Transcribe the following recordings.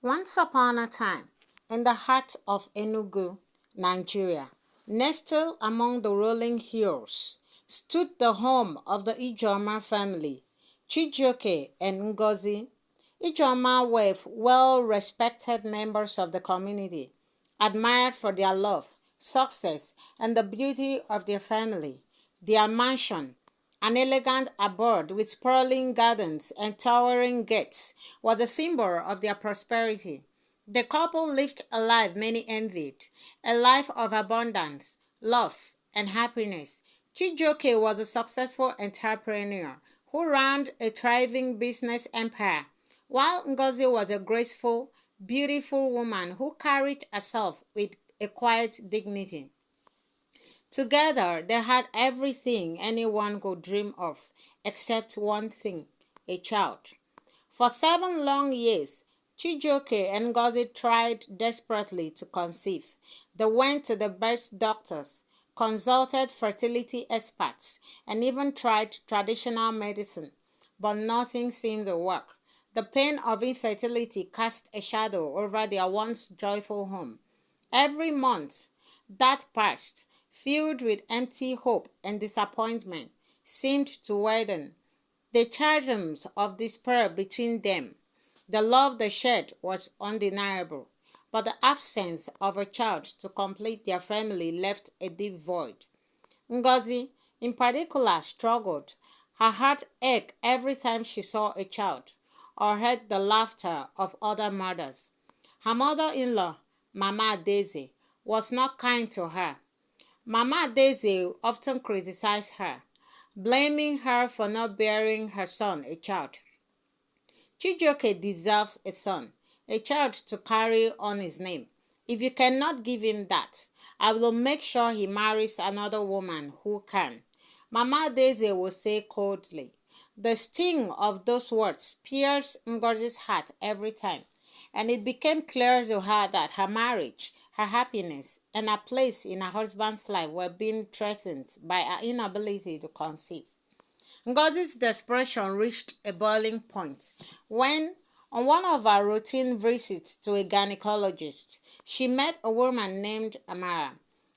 Once upon a time, in the heart of Enugu, Nigeria, nestled among the rolling hills, stood the home of the Ijoma family, Chijioke and Ngozi. Ijoma were well-respected members of the community, admired for their love, success, and the beauty of their family. Their mansion, an elegant abode with sprawling gardens and towering gates, was a symbol of their prosperity. The couple lived a life many envied, a life of abundance, love, and happiness. Chijioke was a successful entrepreneur who ran a thriving business empire, while Ngozi was a graceful, beautiful woman who carried herself with a quiet dignity. Together, they had everything anyone could dream of, except one thing, a child. For 7 long years, Chijioke and Ngozi tried desperately to conceive. They went to the best doctors, consulted fertility experts, and even tried traditional medicine, but nothing seemed to work. The pain of infertility cast a shadow over their once joyful home. Every month that passed, filled with empty hope and disappointment, seemed to widen the chasms of despair between them. The love they shared was undeniable, but the absence of a child to complete their family left a deep void. Ngozi, in particular, struggled. Her heart ached every time she saw a child or heard the laughter of other mothers. Her mother-in-law, Mama Daisy, was not kind to her. Mama Daisy often criticized her, blaming her for not bearing her son a child. Chijioke deserves a son, a child to carry on his name. If you cannot give him that, I will make sure he marries another woman who can. Mama Daisy will say coldly. The sting of those words pierced Ngozi's heart every time, and it became clear to her that her marriage, her happiness, and her place in her husband's life were being threatened by her inability to conceive. Ngozi's desperation reached a boiling point when, on one of her routine visits to a gynecologist, she met a woman named Amara.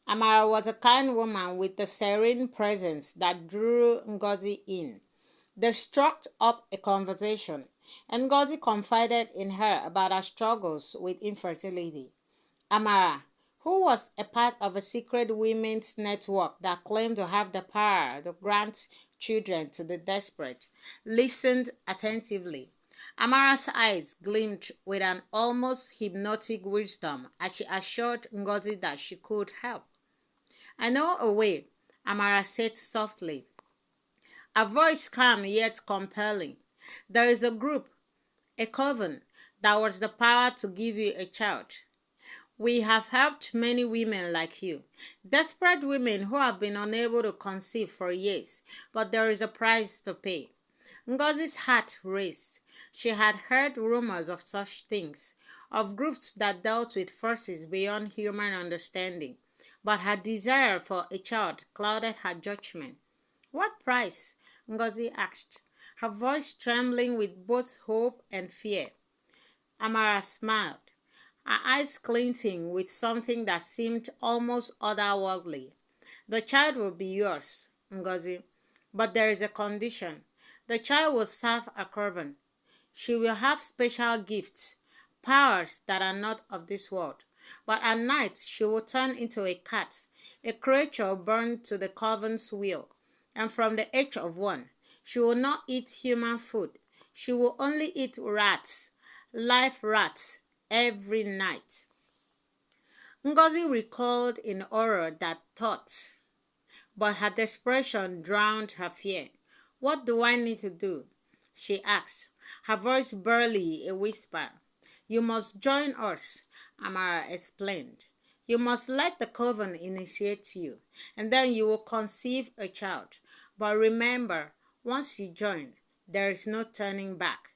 Amara was a kind woman with a serene presence that drew Ngozi in. They struck up a conversation, and Ngozi confided in her about her struggles with infertility. Amara, who was a part of a secret women's network that claimed to have the power to grant children to the desperate, listened attentively. Amara's eyes gleamed with an almost hypnotic wisdom as she assured Ngozi that she could help. "I know a way," Amara said softly, a voice calm yet compelling. "There is a group, a coven, that was the power to give you a child. We have helped many women like you, desperate women who have been unable to conceive for years, but there is a price to pay." Ngozi's heart raced. She had heard rumors of such things, of groups that dealt with forces beyond human understanding, but her desire for a child clouded her judgment. "What price?" Ngozi asked, her voice trembling with both hope and fear. Amara smiled, her eyes glinting with something that seemed almost otherworldly. "The child will be yours, Ngozi, but there is a condition. The child will serve a coven. She will have special gifts, powers that are not of this world. But at night she will turn into a cat, a creature born to the coven's will. And from the age of 1, she will not eat human food. She will only eat rats, live rats, every night." Ngozi recalled in horror that thought, but her desperation drowned her fear. "What do I need to do?" she asked, her voice barely a whisper. "You must join us," Amara explained. "You must let the coven initiate you, and then you will conceive a child. But remember, once you join, there is no turning back.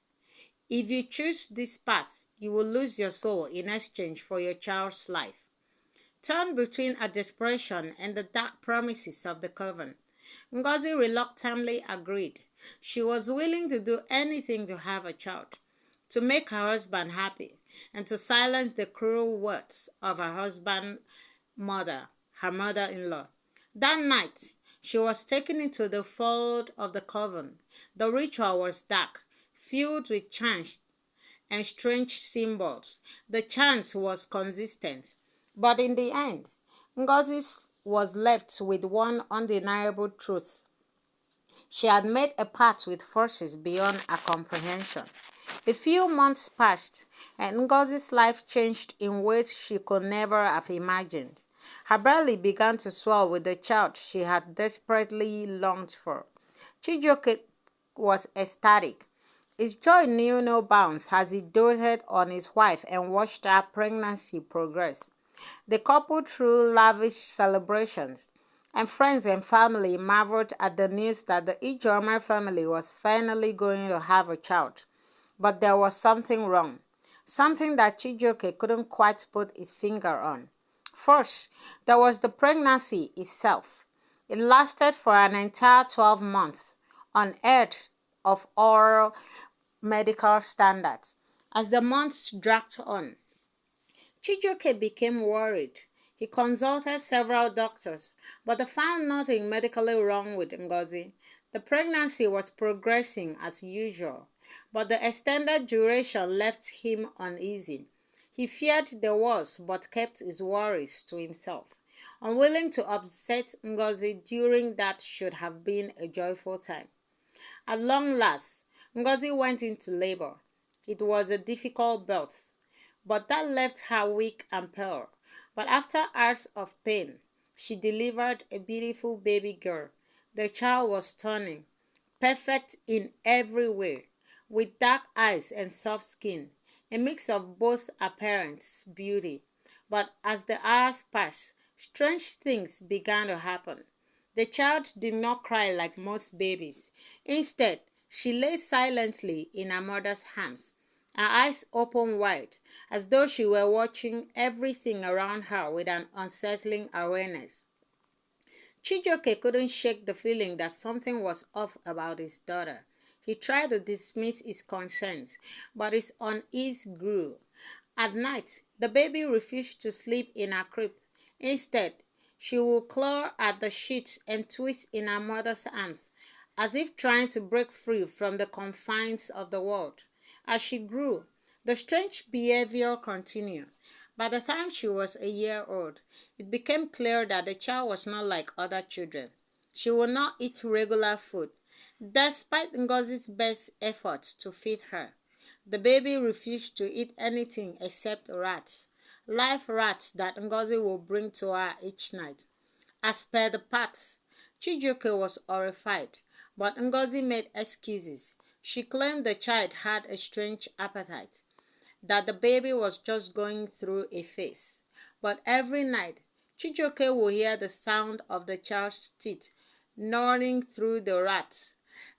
If you choose this path, you will lose your soul in exchange for your child's life." Torn between her desperation and the dark promises of the coven, Ngozi reluctantly agreed. She was willing to do anything to have a child, to make her husband happy, and to silence the cruel words of her her mother-in-law. That night, she was taken into the fold of the coven. The ritual was dark, filled with chants and strange symbols. The chant was consistent, but in the end, Ngozi was left with one undeniable truth. She had made a pact with forces beyond her comprehension. A few months passed, and Ngozi's life changed in ways she could never have imagined. Her belly began to swell with the child she had desperately longed for. Chijioke was ecstatic. His joy knew no bounds as he doted on his wife and watched her pregnancy progress. The couple threw lavish celebrations, and friends and family marveled at the news that the Ijoma family was finally going to have a child. But there was something wrong, something that Chijioke couldn't quite put his finger on. First, there was the pregnancy itself. It lasted for an entire 12 months, unheard of all medical standards. As the months dragged on, Chijioke became worried. He consulted several doctors, but they found nothing medically wrong with Ngozi. The pregnancy was progressing as usual, but the extended duration left him uneasy. He feared the worst but kept his worries to himself, unwilling to upset Ngozi during that should have been a joyful time. At long last, Ngozi went into labor. It was a difficult birth, but that left her weak and pale. But after hours of pain, she delivered a beautiful baby girl. The child was stunning, perfect in every way, with dark eyes and soft skin, a mix of both apparent beauty. But as the hours passed, strange things began to happen. The child did not cry like most babies. Instead, she lay silently in her mother's hands, her eyes open wide, as though she were watching everything around her with an unsettling awareness. Chijioke couldn't shake the feeling that something was off about his daughter. He tried to dismiss his concerns, but his unease grew. At night, the baby refused to sleep in her crib. Instead, she would claw at the sheets and twist in her mother's arms, as if trying to break free from the confines of the world. As she grew, the strange behavior continued. By the time she was a year old, it became clear that the child was not like other children. She would not eat regular food, despite Ngozi's best efforts to feed her. The baby refused to eat anything except rats, live rats that Ngozi would bring to her each night. As per the pact, Chijioke was horrified, but Ngozi made excuses. She claimed the child had a strange appetite, that the baby was just going through a phase. But every night, Chijioke would hear the sound of the child's teeth gnawing through the rats,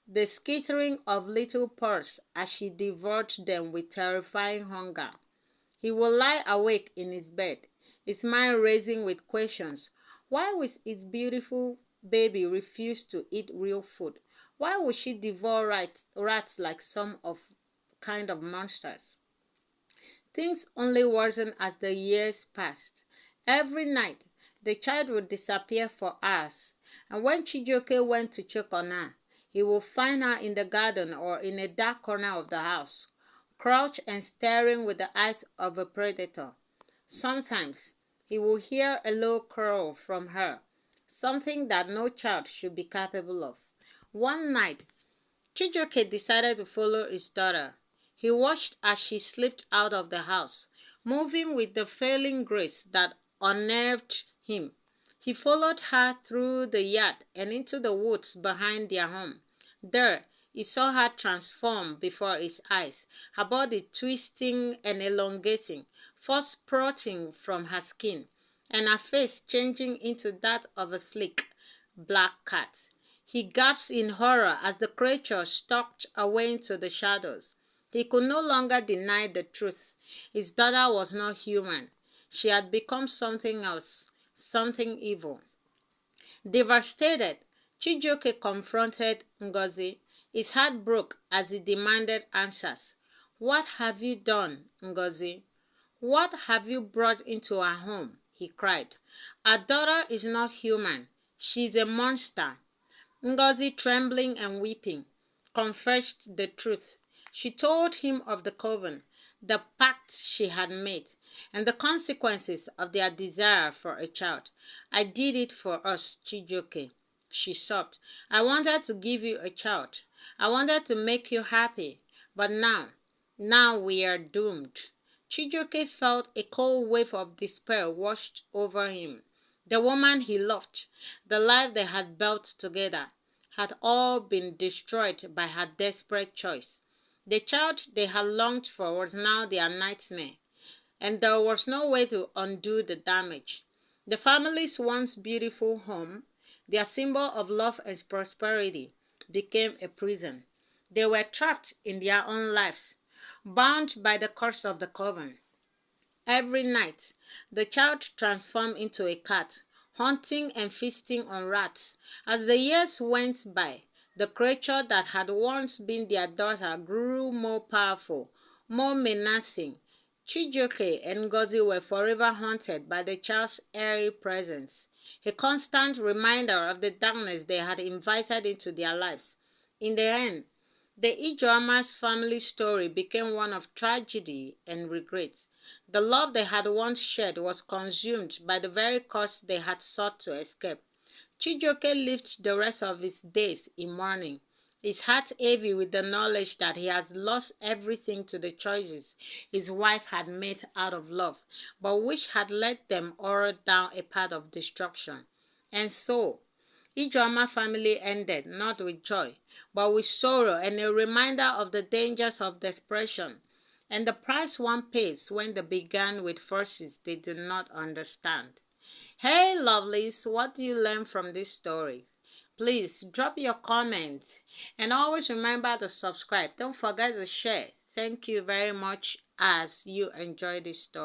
the skittering of little paws as she devoured them with terrifying hunger. He would lie awake in his bed, his mind racing with questions. Why would his beautiful baby refuse to eat real food? Why would she devour rats like some of kind of monsters? Things only worsened as the years passed. Every night, the child would disappear for hours, and when Chijioke went to check on her, he would find her in the garden or in a dark corner of the house, crouched and staring with the eyes of a predator. Sometimes, he would hear a low crow from her, something that no child should be capable of. One night, Chijioke decided to follow his daughter. He watched as she slipped out of the house, moving with the failing grace that unnerved him. He followed her through the yard and into the woods behind their home. There, he saw her transform before his eyes, her body twisting and elongating, fur sprouting from her skin, and her face changing into that of a sleek, black cat. He gasped in horror as the creature stalked away into the shadows. He could no longer deny the truth. His daughter was not human. She had become something else, something evil. Devastated, Chijioke confronted Ngozi. His heart broke as he demanded answers. "What have you done, Ngozi? What have you brought into our home?" he cried. "Our daughter is not human. She's a monster." Ngozi, trembling and weeping, confessed the truth. She told him of the coven, the pact she had made, and the consequences of their desire for a child. "I did it for us, Chijioke," she sobbed. "I wanted to give you a child. I wanted to make you happy. But now we are doomed." Chijioke felt a cold wave of despair washed over him. The woman he loved, the life they had built together, had all been destroyed by her desperate choice. The child they had longed for was now their nightmare, and there was no way to undo the damage. The family's once beautiful home, their symbol of love and prosperity, became a prison. They were trapped in their own lives, bound by the curse of the coven. Every night, the child transformed into a cat, hunting and feasting on rats. As the years went by, the creature that had once been their daughter grew more powerful, more menacing. Chijioke and Ngozi were forever haunted by the child's airy presence, a constant reminder of the darkness they had invited into their lives. In the end, the Ijeoma's family story became one of tragedy and regret. The love they had once shared was consumed by the very curse they had sought to escape. Chijioke lived the rest of his days in mourning, his heart heavy with the knowledge that he had lost everything to the choices his wife had made out of love, but which had led them all down a path of destruction. And so, Ijeoma family ended not with joy, but with sorrow and a reminder of the dangers of desperation and the price one pays when they began with forces they do not understand. Hey lovelies, what do you learn from this story? Please drop your comments and always remember to subscribe. Don't forget to share. Thank you very much as you enjoy this story.